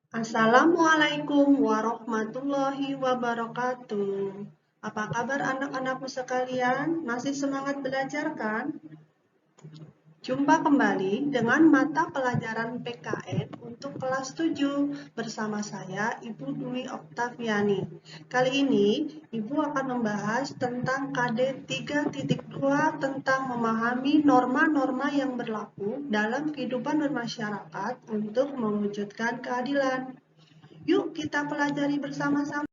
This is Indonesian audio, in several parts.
Assalamualaikum warahmatullahi wabarakatuh. Apa kabar anak-anakku sekalian? Masih semangat belajar kan? Jumpa kembali dengan mata pelajaran PKN untuk kelas 7 bersama saya Ibu Dwi Oktaviani. Kali ini Ibu akan membahas tentang KD 3.2 tentang memahami norma-norma yang berlaku dalam kehidupan bermasyarakat untuk mewujudkan keadilan. Yuk kita pelajari bersama-sama.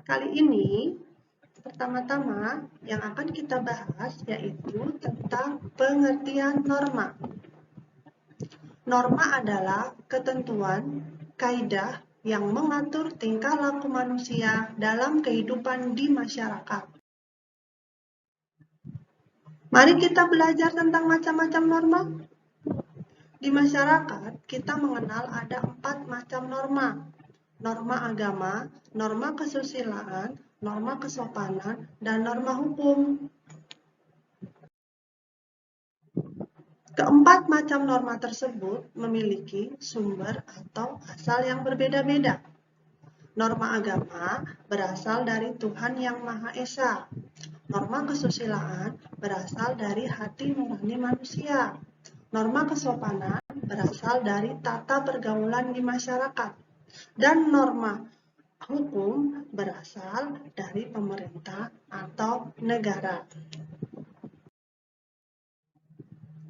Kali ini, pertama-tama yang akan kita bahas yaitu tentang pengertian norma. Norma adalah ketentuan, kaidah yang mengatur tingkah laku manusia dalam kehidupan di masyarakat. Mari kita belajar tentang macam-macam norma. Di masyarakat, kita mengenal ada 4 macam norma. Norma agama, norma kesusilaan, norma kesopanan, dan norma hukum. Keempat macam norma tersebut memiliki sumber atau asal yang berbeda-beda. Norma agama berasal dari Tuhan Yang Maha Esa. Norma kesusilaan berasal dari hati nurani manusia. Norma kesopanan berasal dari tata pergaulan di masyarakat. Dan norma hukum berasal dari pemerintah atau negara.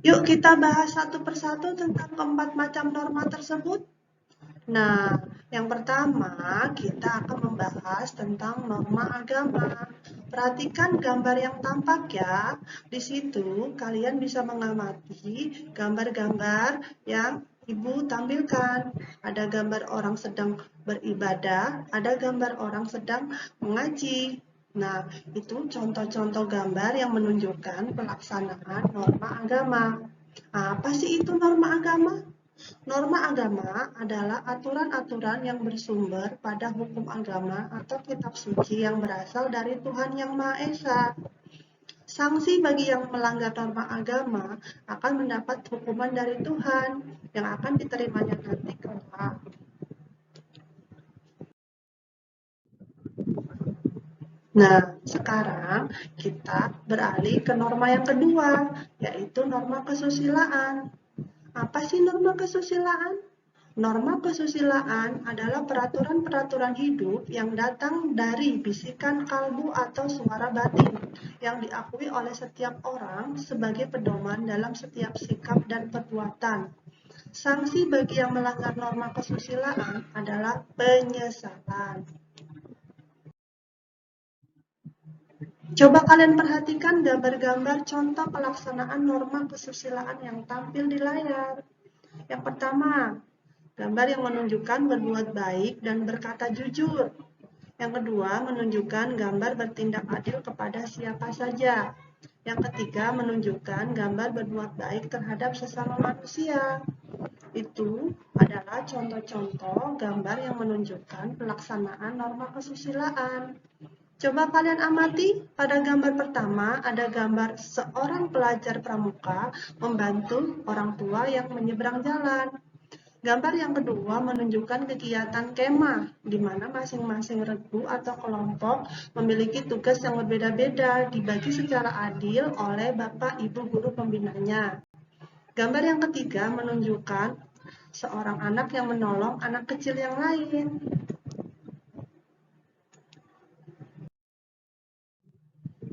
Yuk kita bahas satu persatu tentang keempat macam norma tersebut. Nah, yang pertama kita akan membahas tentang norma agama. Perhatikan gambar yang tampak ya. Di situ kalian bisa mengamati gambar-gambar yang Ibu tampilkan. Ada gambar orang sedang beribadah, ada gambar orang sedang mengaji. Nah, itu contoh-contoh gambar yang menunjukkan pelaksanaan norma agama. Apa sih itu norma agama? Norma agama adalah aturan-aturan yang bersumber pada hukum agama atau kitab suci yang berasal dari Tuhan Yang Maha Esa. Sanksi bagi yang melanggar norma agama akan mendapat hukuman dari Tuhan yang akan diterimanya nanti kelak. Nah, sekarang kita beralih ke norma yang kedua, yaitu norma kesusilaan. Apa sih norma kesusilaan? Norma kesusilaan adalah peraturan-peraturan hidup yang datang dari bisikan kalbu atau suara batin yang diakui oleh setiap orang sebagai pedoman dalam setiap sikap dan perbuatan. Sanksi bagi yang melanggar norma kesusilaan adalah penyesalan. Coba kalian perhatikan gambar-gambar contoh pelaksanaan norma kesusilaan yang tampil di layar. Yang pertama, gambar yang menunjukkan berbuat baik dan berkata jujur. Yang kedua, menunjukkan gambar bertindak adil kepada siapa saja. Yang ketiga, menunjukkan gambar berbuat baik terhadap sesama manusia. Itu adalah contoh-contoh gambar yang menunjukkan pelaksanaan norma kesusilaan. Coba kalian amati, pada gambar pertama ada gambar seorang pelajar pramuka membantu orang tua yang menyeberang jalan. Gambar yang kedua menunjukkan kegiatan kemah, di mana masing-masing regu atau kelompok memiliki tugas yang berbeda-beda, dibagi secara adil oleh Bapak Ibu guru pembinanya. Gambar yang ketiga menunjukkan seorang anak yang menolong anak kecil yang lain.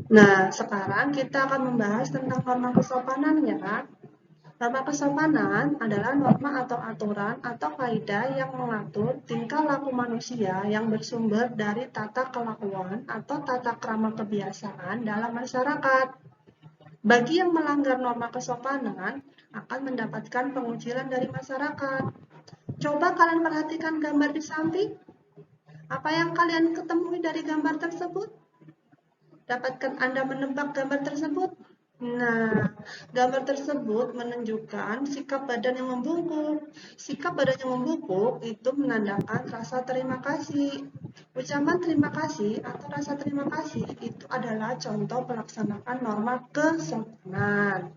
Nah, sekarang kita akan membahas tentang norma kesopanan ya. Norma kesopanan adalah norma atau aturan atau kaidah yang mengatur tingkah laku manusia yang bersumber dari tata kelakuan atau tata krama kebiasaan dalam masyarakat. Bagi yang melanggar norma kesopanan akan mendapatkan pengucilan dari masyarakat. Coba kalian perhatikan gambar di samping. Apa yang kalian ketemui dari gambar tersebut? Dapatkah Anda menebak gambar tersebut? Nah, gambar tersebut menunjukkan sikap badan yang membungkuk. Sikap badan yang membungkuk itu menandakan rasa terima kasih. Ucapan terima kasih atau rasa terima kasih itu adalah contoh pelaksanaan norma kesopanan.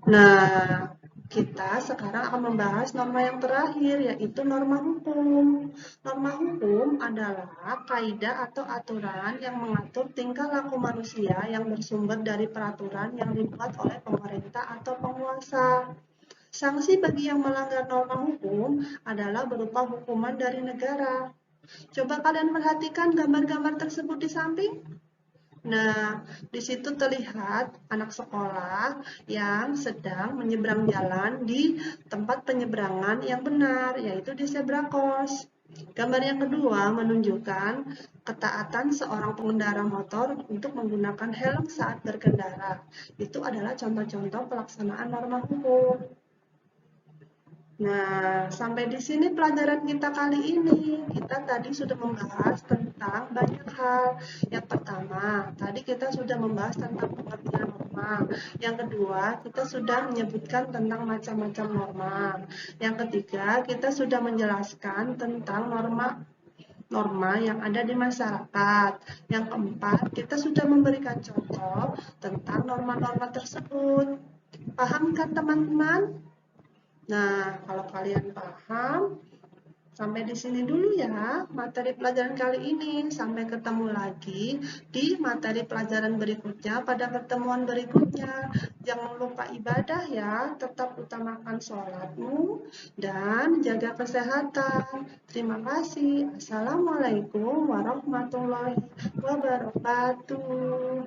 Nah, kita sekarang akan membahas norma yang terakhir, yaitu norma hukum. Norma hukum adalah kaidah atau aturan yang mengatur tingkah laku manusia yang bersumber dari peraturan yang dibuat oleh pemerintah atau penguasa. Sanksi bagi yang melanggar norma hukum adalah berupa hukuman dari negara. Coba kalian perhatikan gambar-gambar tersebut di samping. Nah, di situ terlihat anak sekolah yang sedang menyeberang jalan di tempat penyeberangan yang benar, yaitu di zebra cross. Gambar yang kedua menunjukkan ketaatan seorang pengendara motor untuk menggunakan helm saat berkendara. Itu adalah contoh-contoh pelaksanaan norma hukum. Nah, sampai di sini pelajaran kita kali ini. Kita tadi sudah membahas tentang banyak hal. Yang pertama, tadi kita sudah membahas tentang pengertian norma. Yang kedua, kita sudah menyebutkan tentang macam-macam norma. Yang ketiga, kita sudah menjelaskan tentang norma yang ada di masyarakat. Yang keempat, kita sudah memberikan contoh tentang norma-norma tersebut. Paham kan teman-teman? Nah, kalau kalian paham, sampai di sini dulu ya materi pelajaran kali ini. Sampai ketemu lagi di materi pelajaran berikutnya pada pertemuan berikutnya. Jangan lupa ibadah ya, tetap utamakan sholatmu dan jaga kesehatan. Terima kasih. Assalamualaikum warahmatullahi wabarakatuh.